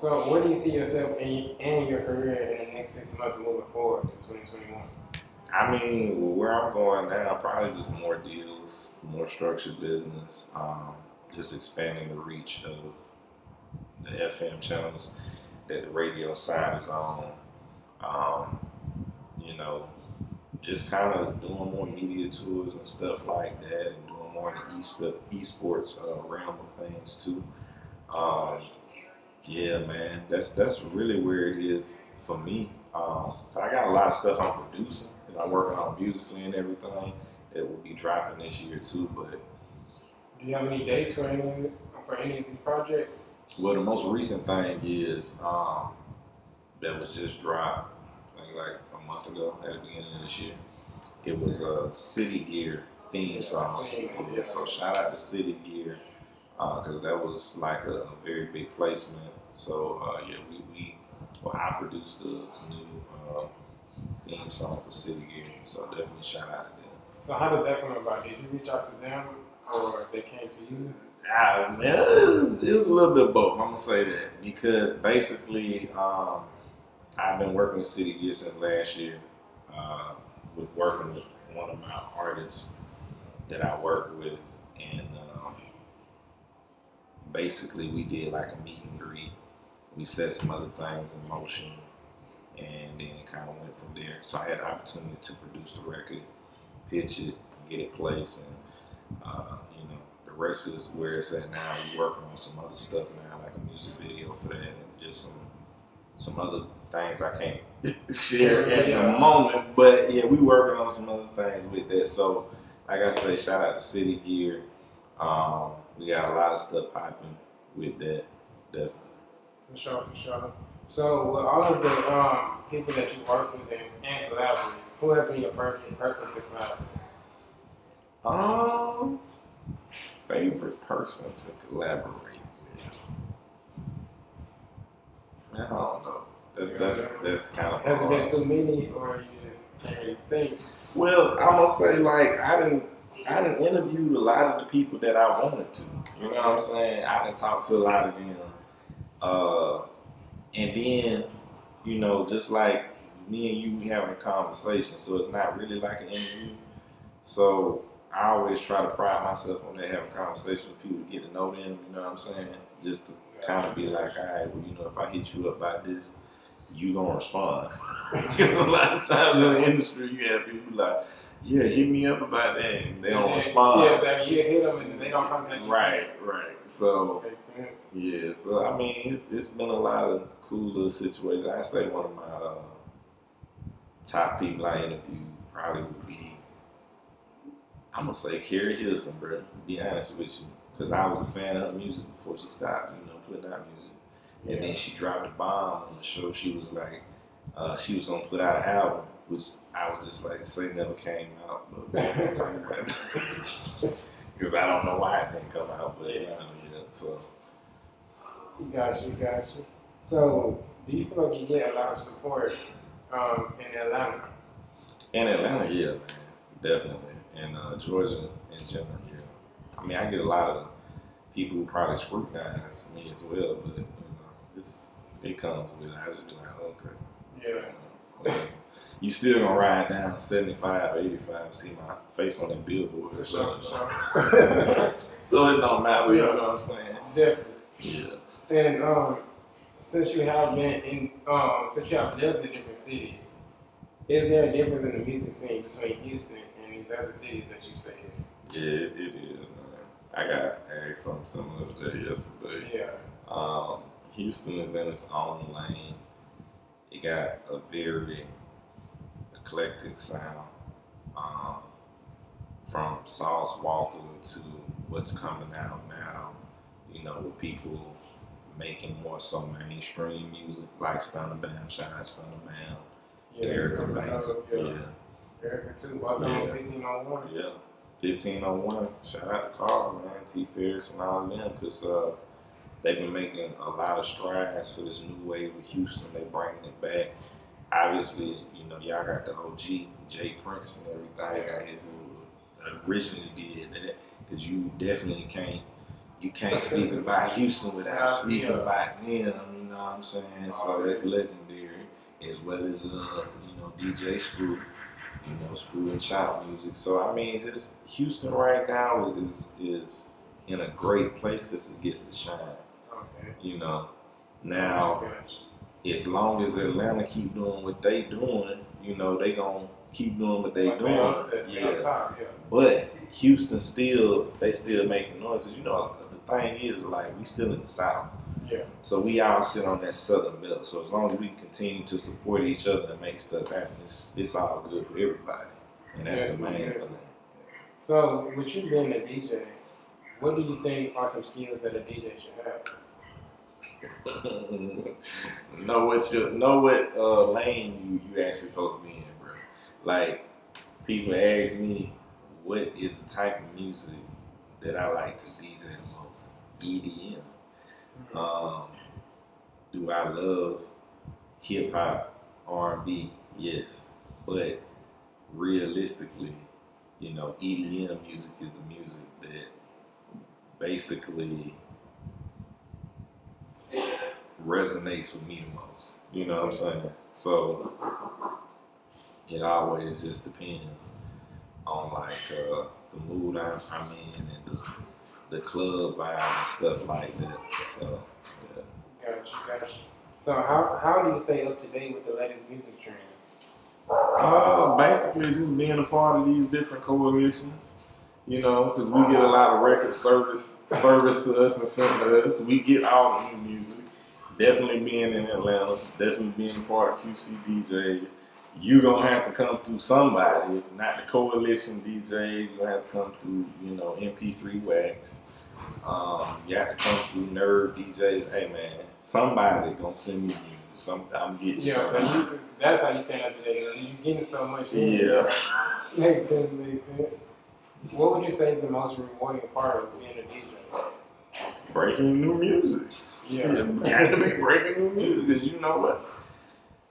So where do you see yourself and your career in the next 6 months moving forward in 2021? I mean, where I'm going now, probably just more deals, more structured business, just expanding the reach of the FM channels that the radio side is on. Um, you know, just kind of doing more media tours and stuff like that, and doing more in the esports realm of things too. Um, yeah, man, that's really where it is for me. I got a lot of stuff I'm producing, and I'm working on musically and everything that will be dropping this year too. But do you have any dates for any of these projects? well, the most recent thing is that was just dropped like a month ago at the beginning of this year. It was a City Gear theme song. Yeah, so shout out to City Gear because that was like a very big placement. So yeah, I produced the new theme song for City Gear. So definitely shout out to them. So how did that come about? Did you reach out to them or they came to you? Man, it was a little bit of both. I'm gonna say that because basically I've been working with City Gear since last year. With working with one of my artists that I work with, and basically we did like a meet and greet. We set some other things in motion, and then it kind of went from there. So I had the opportunity to produce the record, pitch it, get it placed, and you know, the rest is where it's at now. We're working on some other stuff now, like a music video for that, and just some other things I can't share at the moment. But yeah, we working on some other things with that. So like I say, shout out to City Gear. We got a lot of stuff popping with that, definitely. For sure. So with all of the people that you work with and collaborate, who has been your favorite person to collaborate? Favorite person to collaborate with? Man, I don't know. That's kind of Has it been too many, or you just can't really think? Well, I'm gonna say like I didn't interviewed a lot of the people that I wanted to. You know what I'm saying? I didn't talk to a lot of them. And then, you know, just like me and you, we having a conversation, so it's not really like an interview. So I always try to pride myself on that, having conversations with people to get to know them, you know what I'm saying? Just to kind of be like, all right, well, you know, if I hit you up about this, you gonna respond. Because a lot of times in the industry, you have people like, yeah, hit me up about that, and they don't respond. Yeah, exactly. You hit them and they don't contact you. Right. So, makes sense. Yeah, so I mean, it's been a lot of cool little situations. I say one of my top people I interviewed probably would be, I'm gonna say Carrie Hilson, bro. To be honest with you, because I was a fan of her music before she stopped, you know, putting out music, and then she dropped a bomb on the show. She was like, she was gonna put out an album, which I would just like to say never came out, but we ain't talking about that. Because I don't know why it didn't come out, but yeah, so. Got you. So, do you feel like you get a lot of support in Atlanta? In Atlanta, yeah, man, definitely. And Georgia in general, yeah. I mean, I get a lot of people who probably scrutinize me as well, but you know, it comes with it. I just be like, okay. Yeah. You still gonna ride down 75 or 85 and see my face on that billboard. For sure. So it don't matter, you know what I'm saying? Definitely. Yeah. And since you have lived in different cities, is there a difference in the music scene between Houston and these other cities that you stay in? Yeah, it is, man. I got asked something similar to that yesterday. Yeah. Houston is in its own lane. It got a very eclectic sound, from Sauce Walker to what's coming out now, you know, with people making more so mainstream music like Stunner Bam, shout out Stunner Bam, Erica Banks, Erica too, both on 1501. Yeah, 1501, shout out to Carl, man, T. Ferris and all of them, because they've been making a lot of strides for this new wave of Houston. They bringing it back. Obviously, you know, y'all got the OG, Jay Prince and everything out here who originally did that, because you definitely can't speak about Houston without speaking about them, you know know what I'm saying? So that's legendary, as well as DJ Screw, Screw and Chop music. So I mean, just Houston right now is in a great place because it gets to shine. Okay. Now as long as Atlanta keep doing what they doing, they gonna keep doing what they doing. Yeah. But Houston still making noises. The thing is, like, we still in the South. Yeah. So we all sit on that Southern belt. So as long as we continue to support each other and make stuff happen, it's all good for everybody. And that's the main thing. So with you being a DJ, what do you think are some skills that a DJ should have? know what lane you actually supposed to be in, bro. Like, people ask me what is the type of music that I like to DJ the most. EDM. Do I love hip hop, R&B? Yes, but realistically, EDM music is the music that basically resonates with me the most. You know what I'm saying? So it always just depends on like the mood I'm in and the club vibe and stuff like that. So yeah. Gotcha. So how do you stay up to date with the latest music trends? Basically just being a part of these different coalitions. Because we get a lot of record service to us and sent to us. We get all the new music. Definitely being in Atlanta, definitely being a part of QC DJ. You're going to have to come through somebody. If not the coalition DJs, you're going to have to come through, MP3 Wax. You have to come through Nerd DJs. Hey, man, somebody going to send me music. I'm getting something. So that's how you stay up to date. You're getting so much. Yeah. Makes sense. What would you say is the most rewarding part of being a DJ? Breaking new music. Yeah. Got to be breaking new music, because you know what?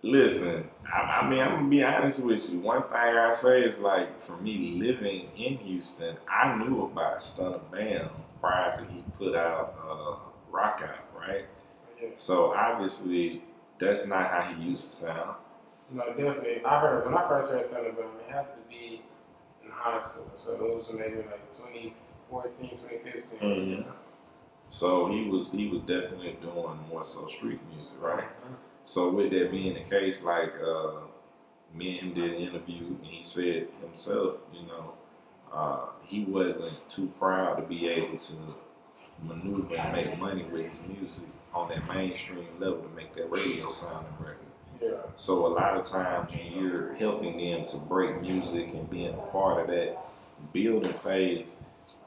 Listen, I mean, I'm going to be honest with you. One thing I say is, like, for me living in Houston, I knew about Stunner Bam prior to he put out Rock Out, right? Yeah. So, obviously, that's not how he used to sound. No, definitely. When I first heard Stunner Bam, it had to be in high school. So it was maybe like 2014, 2015. Mm-hmm. So he was definitely doing more so street music, right? Mm-hmm. So with that being the case, like me and him did an interview, and he said himself, he wasn't too proud to be able to maneuver and make money with his music on that mainstream level to make that radio sounding record. Yeah. So a lot of times when you're helping them to break music and being a part of that building phase,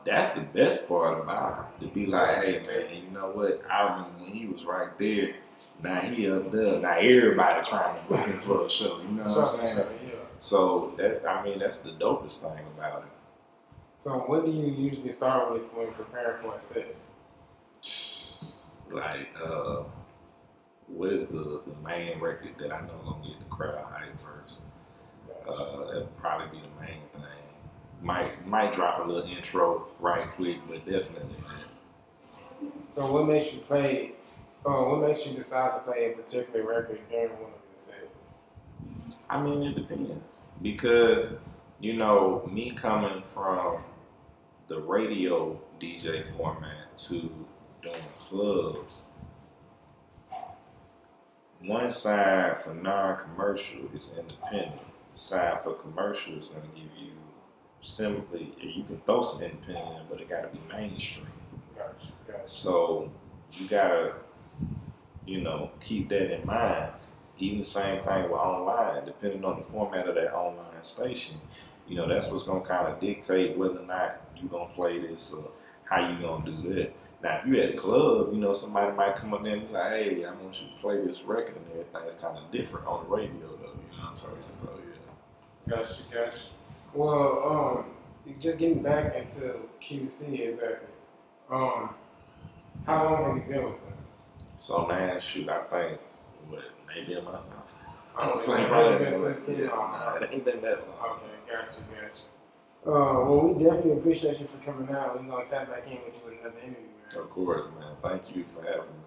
that's the best part about it. To be like, hey man, you know what? I remember when he was right there. Now he up there. Now everybody trying to book him for a show. You know what I'm saying? Yeah. So that's the dopest thing about it. So what do you usually start with when preparing for a set? Like, what is the main record that I know gonna get the crowd hype first? That'll probably be the main thing. Might drop a little intro right quick, but definitely. So what makes you decide to play a particular record during one of your sets? I mean, it depends, because me coming from the radio DJ format to doing clubs. One side for non-commercial is independent. The side for commercial is going to give you simply, you can throw some independent in, but it got to be mainstream. Gotcha. So you got to, keep that in mind. Even the same thing with online, depending on the format of that online station, that's what's going to kind of dictate whether or not you're going to play this or how you going to do that. Now, if you're at a club, somebody might come up there and be like, hey, I want you to play this record, and everything's kind of different on the radio, though, you know what I'm saying? So, yeah. Gotcha. Well, just getting back into QC exactly, how long have you been with them? So, man, shoot, I think, maybe a month now. I don't think it's been too long. Nah, it ain't been that long. Okay, gotcha. Well, we definitely appreciate you for coming out. We're going to tap back in with you with another interview, man. Of course, man. Thank you for having me.